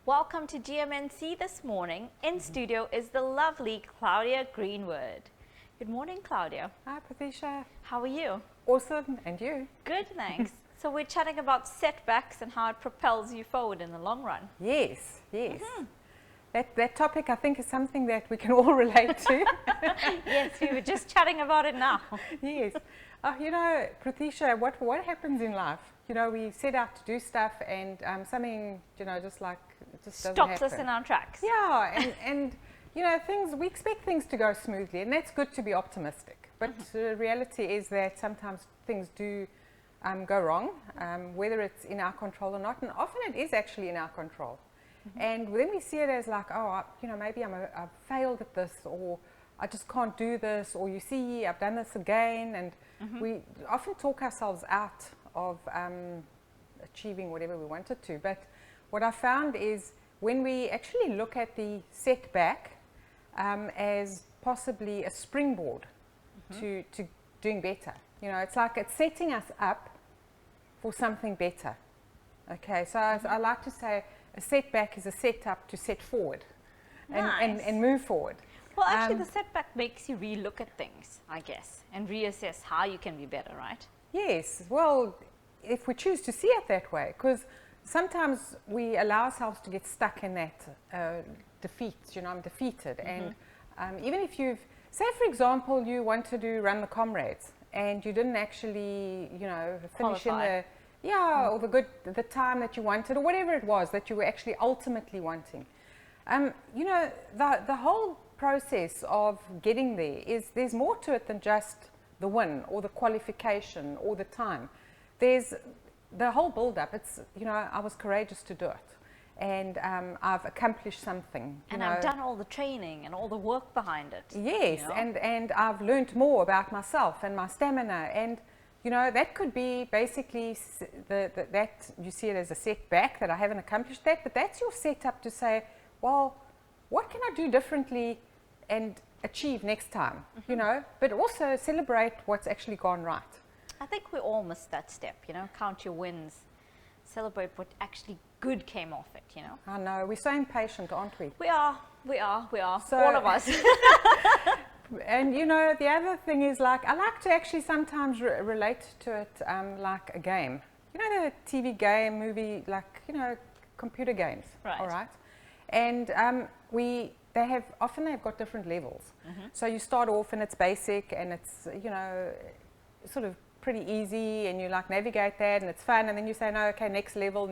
Welcome to GMNC this morning. In studio is the lovely Claudia Greenwood. Good morning, Claudia. Hi, Patricia. How are you? Awesome. And you? Good, thanks. So we're chatting about setbacks and how it propels you forward in the long run. Yes. That topic, I think, is something that we can all relate to. Yes, we were just chatting about it now. Yes. You know, Patricia, what happens in life? You know, we set out to do stuff and something, you know, just doesn't Stops happen. us in our tracks. Yeah, and you know, we expect things to go smoothly, and that's good to be optimistic. But the reality is that sometimes things do go wrong, whether it's in our control or not, and often it is actually in our control. And then we see it as like, oh, you know, maybe I've failed at this, or I just can't do this, or you see, I've done this again, and we often talk ourselves out of achieving whatever we wanted to. But what I found is when we actually look at the setback as possibly a springboard to doing better, you know, it's like it's setting us up for something better. Okay, so I like to say a setback is a setup to set forward and move forward. Well, actually, the setback makes you relook at things, I guess, and reassess how you can be better, right? Yes, well, if we choose to see it that way, because sometimes we allow ourselves to get stuck in that defeat, you know, I'm defeated. And even if say for example, you wanted to run the comrades and you didn't actually, you know, finish Qualify. or the time that you wanted, or whatever it was that you were actually ultimately wanting. You know, the whole process of getting there's more to it than just the win or the qualification or the time. There's the whole build-up. It's, you know, I was courageous to do it, and I've accomplished something. And I've done all the training and all the work behind it. Yes, you know? and I've learned more about myself and my stamina, and you know, that could be basically that you see it as a setback that I haven't accomplished that, but that's your setup to say, well, what can I do differently and achieve next time, you know, but also celebrate what's actually gone right. I think we all miss that step, you know, count your wins, celebrate what actually good came off it, you know. I know, we're so impatient, aren't we? We are, So, all of us. And you know, the other thing is, like, I like to actually sometimes relate to it like a game. You know, the TV game, movie, like, you know, computer games, Right. all right? And they've got different levels. So you start off and it's basic and it's, you know, sort of pretty easy, and you like navigate that and it's fun, and then you say, no, okay, next level,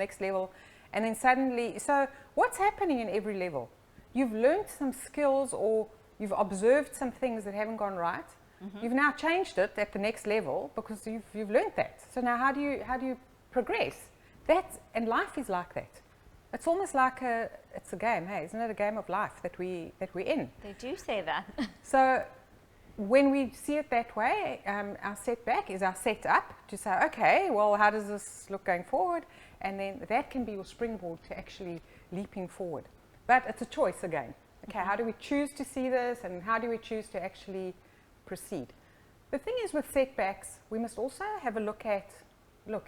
and then suddenly, so what's happening in every level? You've learned some skills, or you've observed some things that haven't gone right. You've now changed it at the next level because you've learned that. So now how do you progress? And life is like that. It's almost like it's a game, hey, isn't it a game of life that we're in? They do say that. So when we see it that way, our setback is our setup to say, okay, well, how does this look going forward? And then that can be your springboard to actually leaping forward. But it's a choice again. Okay, how do we choose to see this, and how do we choose to actually proceed? The thing is, with setbacks, we must also have a look,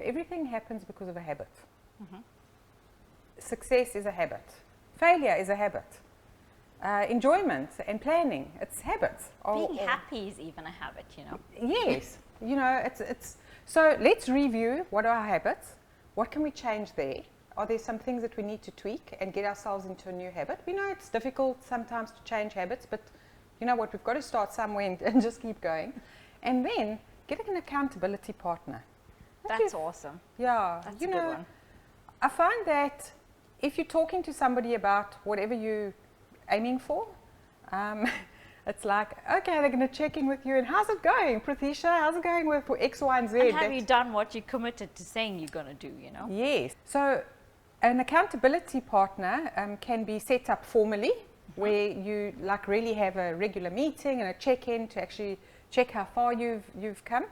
everything happens because of a habit. Success is a habit. Failure is a habit. Enjoyment and planning, it's habits. Being happy is even a habit, you know. Yes, you know, it's so let's review what are our habits, what can we change there, are there some things that we need to tweak and get ourselves into a new habit. We know it's difficult sometimes to change habits, but you know what, we've got to start somewhere and just keep going, and then get an accountability partner. That's awesome. Yeah, That's you a know, good one. I find that if you're talking to somebody about whatever you're aiming for, it's like, okay, they're going to check in with you, and how's it going, Patricia? How's it going with X, Y, and Z? And have you done what you committed to saying you're going to do, you know? Yes. So an accountability partner can be set up formally, where you like really have a regular meeting and a check-in to actually check how far you've come,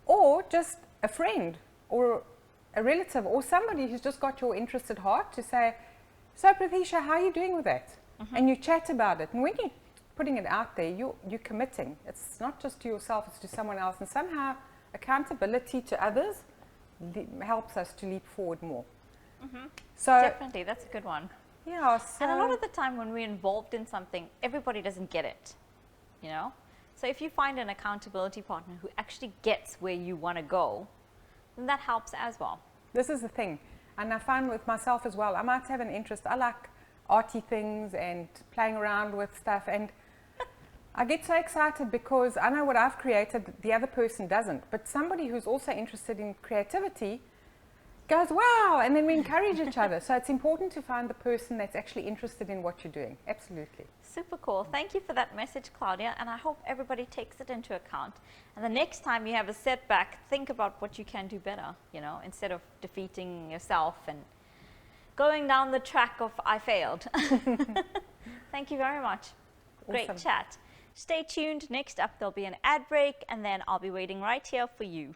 or just a friend or a relative or somebody who's just got your interest at heart to say, so Patricia, how are you doing with that? And you chat about it. And when you're putting it out there, you're committing. It's not just to yourself, it's to someone else. And somehow accountability to others helps us to leap forward more. Mm-hmm. So definitely, that's a good one. Yeah, so And a lot of the time when we're involved in something, everybody doesn't get it, you know? So if you find an accountability partner who actually gets where you want to go, then that helps as well. this is the thing. And I find with myself as well, I might have an interest. I like arty things and playing around with stuff. And I get so excited because I know what I've created, the other person doesn't. But somebody who's also interested in creativity goes, wow, and then we encourage each other. So it's important to find the person that's actually interested in what you're doing. Absolutely. Super cool. Thank you for that message, Claudia, and I hope everybody takes it into account. And the next time you have a setback, think about what you can do better, you know, instead of defeating yourself and going down the track of I failed. Thank you very much. Great Awesome. chat. Stay tuned. Next up, there'll be an ad break, and then I'll be waiting right here for you.